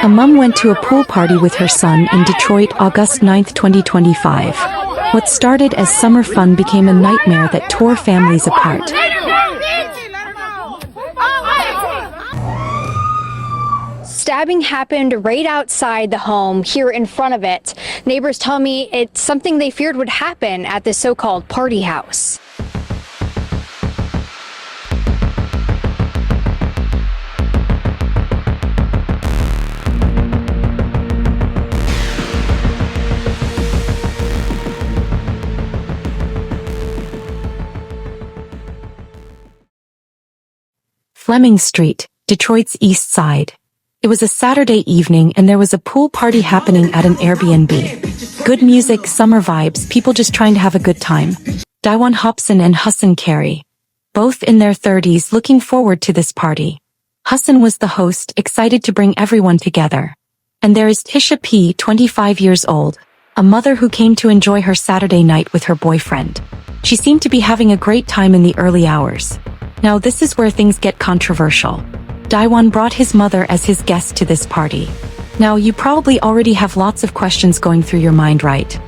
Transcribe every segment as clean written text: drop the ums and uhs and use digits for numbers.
A mom went to a pool party with her son in Detroit August 9, 2025. What started as summer fun became a nightmare that tore families apart. Stabbing happened right outside the home, here in front of it. Neighbors tell me it's something they feared would happen at this so-called party house. Fleming Street, Detroit's East Side. It was a Saturday evening and there was a pool party happening at an Airbnb. Good music, summer vibes, people just trying to have a good time. Daiwan Hobson and Hassan Carey, both in their 30s, looking forward to this party. Hassan was the host, excited to bring everyone together. And there is Tisha P, 25 years old, a mother who came to enjoy her Saturday night with her boyfriend. She seemed to be having a great time in the early hours. Now this is where things get controversial. Daiwan brought his mother as his guest to this party. Now you probably already have lots of questions going through your mind, right?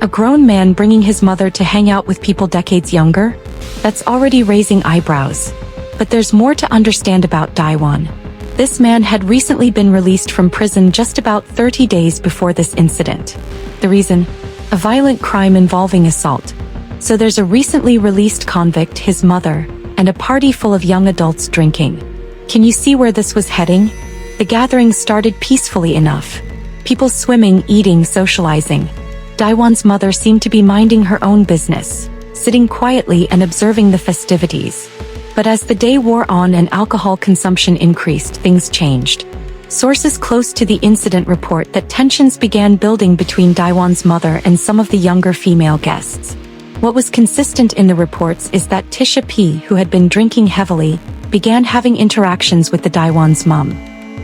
A grown man bringing his mother to hang out with people decades younger? That's already raising eyebrows. But there's more to understand about Daiwan. This man had recently been released from prison just about 30 days before this incident. The reason? A violent crime involving assault. So there's a recently released convict, his mother, and a party full of young adults drinking. Can you see where this was heading? The gathering started peacefully enough. People swimming, eating, socializing. Daiwan's mother seemed to be minding her own business, sitting quietly and observing the festivities. But as the day wore on and alcohol consumption increased, things changed. Sources close to the incident report that tensions began building between Daiwan's mother and some of the younger female guests. What was consistent in the reports is that Tisha P, who had been drinking heavily, began having interactions with the Daiwan's mom.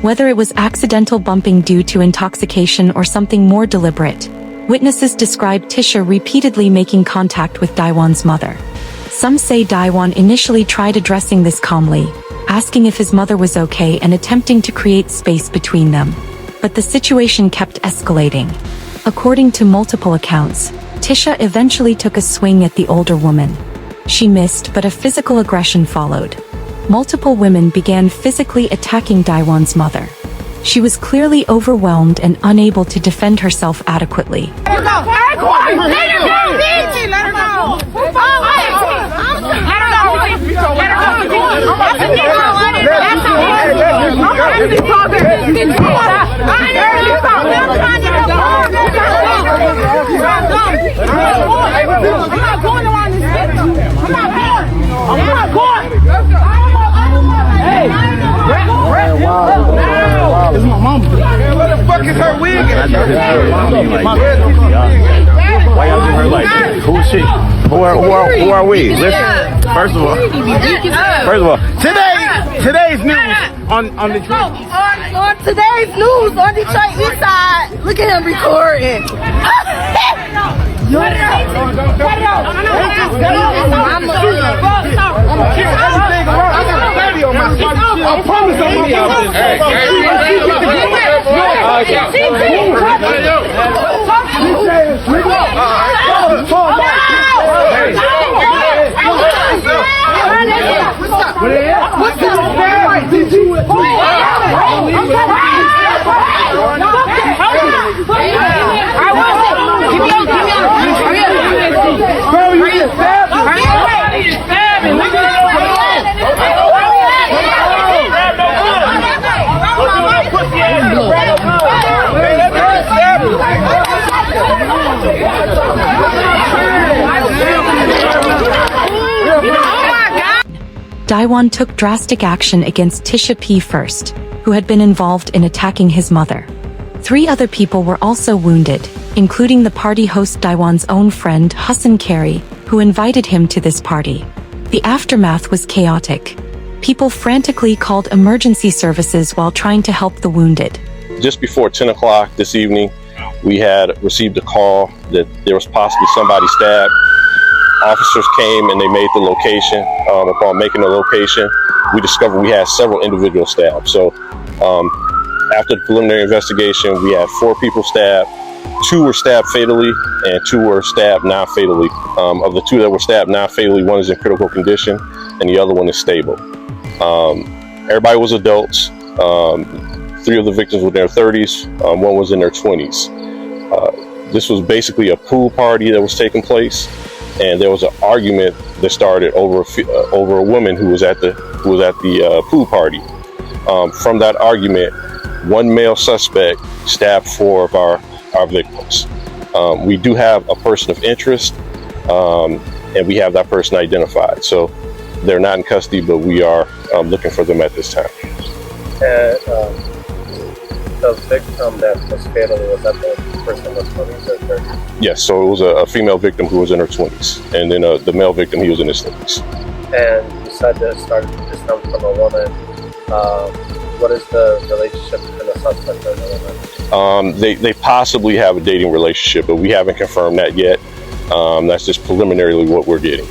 Whether it was accidental bumping due to intoxication or something more deliberate, witnesses described Tisha repeatedly making contact with Daiwan's mother. Some say Daiwan initially tried addressing this calmly, asking if his mother was okay and attempting to create space between them. But the situation kept escalating. According to multiple accounts, Tisha eventually took a swing at the older woman. She missed, but a physical aggression followed. Multiple women began physically attacking Daiwan's mother. She was clearly overwhelmed and unable to defend herself adequately. This is my mom. Where the fuck is her wig at? Why y'all do her like that? Who is she? Who are we? Listen, first of all, today's news on Detroit. On today's news on Detroit East Side. Look at him recording. I promise Daiwan took drastic action against Tisha P first, who had been involved in attacking his mother. 3 other people were also wounded, including the party host Daiwan's own friend Hassan Carey, who invited him to this party. The aftermath was chaotic. People frantically called emergency services while trying to help the wounded. Just before 10 o'clock this evening, we had received a call that there was possibly somebody stabbed. Officers came and they made the location. Upon making the location, we discovered we had several individuals stabbed. So After the preliminary investigation, we had 4 people stabbed. 2 were stabbed fatally and 2 were stabbed non-fatally. Of the 2 that were stabbed non-fatally, 1 is in critical condition and the other 1 is stable. Everybody was adults. 3 of the victims were in their 30s, 1 was in their 20s. This was basically a pool party that was taking place, and there was an argument that started over a woman who was at the pool party. From that argument, 1 male suspect stabbed 4 of our victims. We do have a person of interest, and we have that person identified. So they're not in custody, but we are looking for them at this time. And the victim that was fatally, was that the person in the 20s or 30s? Yes, so it was a female victim who was in her 20s, and then the male victim, he was in his 30s. And you said that this comes from a woman. What is the relationship between the suspect and the woman? They possibly have a dating relationship, but we haven't confirmed that yet. That's just preliminarily what we're getting.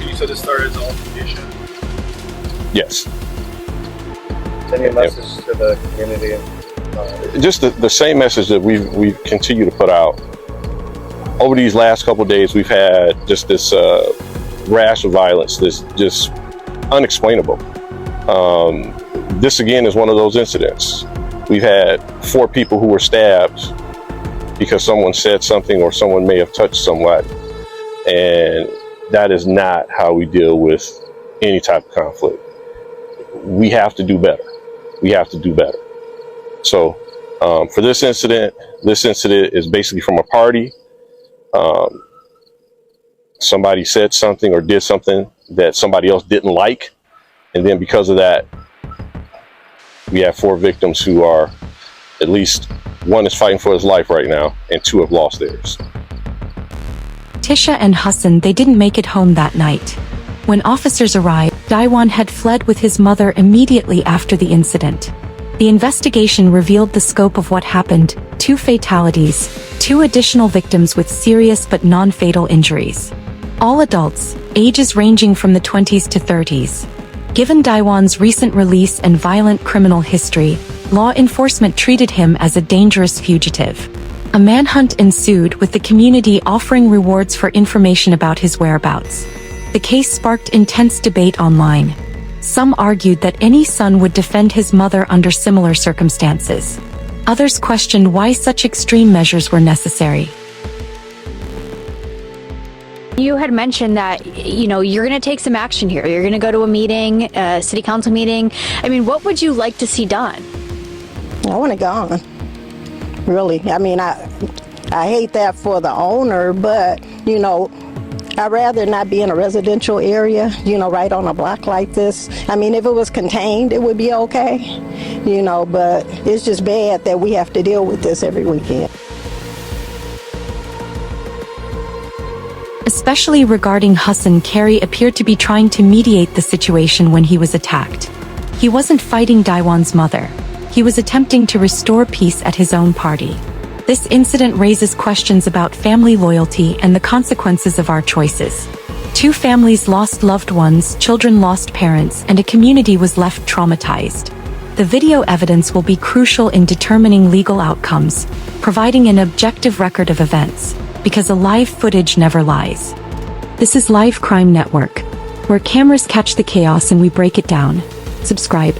You said it started as an altercation? Yes. Any message to the community? Just the same message that we've continued to put out. Over these last couple of days, we've had just this rash of violence that's just unexplainable. This again is one of those incidents. We've had 4 people who were stabbed because someone said something or someone may have touched somebody, and that is not how we deal with any type of conflict. We have to do better. We have to do better. So for this incident is basically from a party. Somebody said something or did something that somebody else didn't like, and then because of that, we have 4 victims who are, at least 1 is fighting for his life right now, and 2 have lost theirs. Tisha and Hassan, they didn't make it home that night. When officers arrived, Daiwan had fled with his mother immediately after the incident. The investigation revealed the scope of what happened: 2 fatalities, 2 additional victims with serious but non-fatal injuries. All adults, ages ranging from the 20s to 30s. Given Daiwan's recent release and violent criminal history, law enforcement treated him as a dangerous fugitive. A manhunt ensued, with the community offering rewards for information about his whereabouts. The case sparked intense debate online. Some argued that any son would defend his mother under similar circumstances. Others questioned why such extreme measures were necessary. You had mentioned that, you're going to take some action here. You're going to go to a meeting, a city council meeting. I mean, what would you like to see done? I want it gone. Really. I mean, I hate that for the owner, but, I'd rather not be in a residential area, right on a block like this. I mean, if it was contained, it would be okay, but it's just bad that we have to deal with this every weekend. Especially regarding Hassan, Carey appeared to be trying to mediate the situation when he was attacked. He wasn't fighting Daiwan's mother. He was attempting to restore peace at his own party. This incident raises questions about family loyalty and the consequences of our choices. 2 families lost loved ones, children lost parents, and a community was left traumatized. The video evidence will be crucial in determining legal outcomes, providing an objective record of events, because a live footage never lies. This is Live Crime Network, where cameras catch the chaos and we break it down. Subscribe.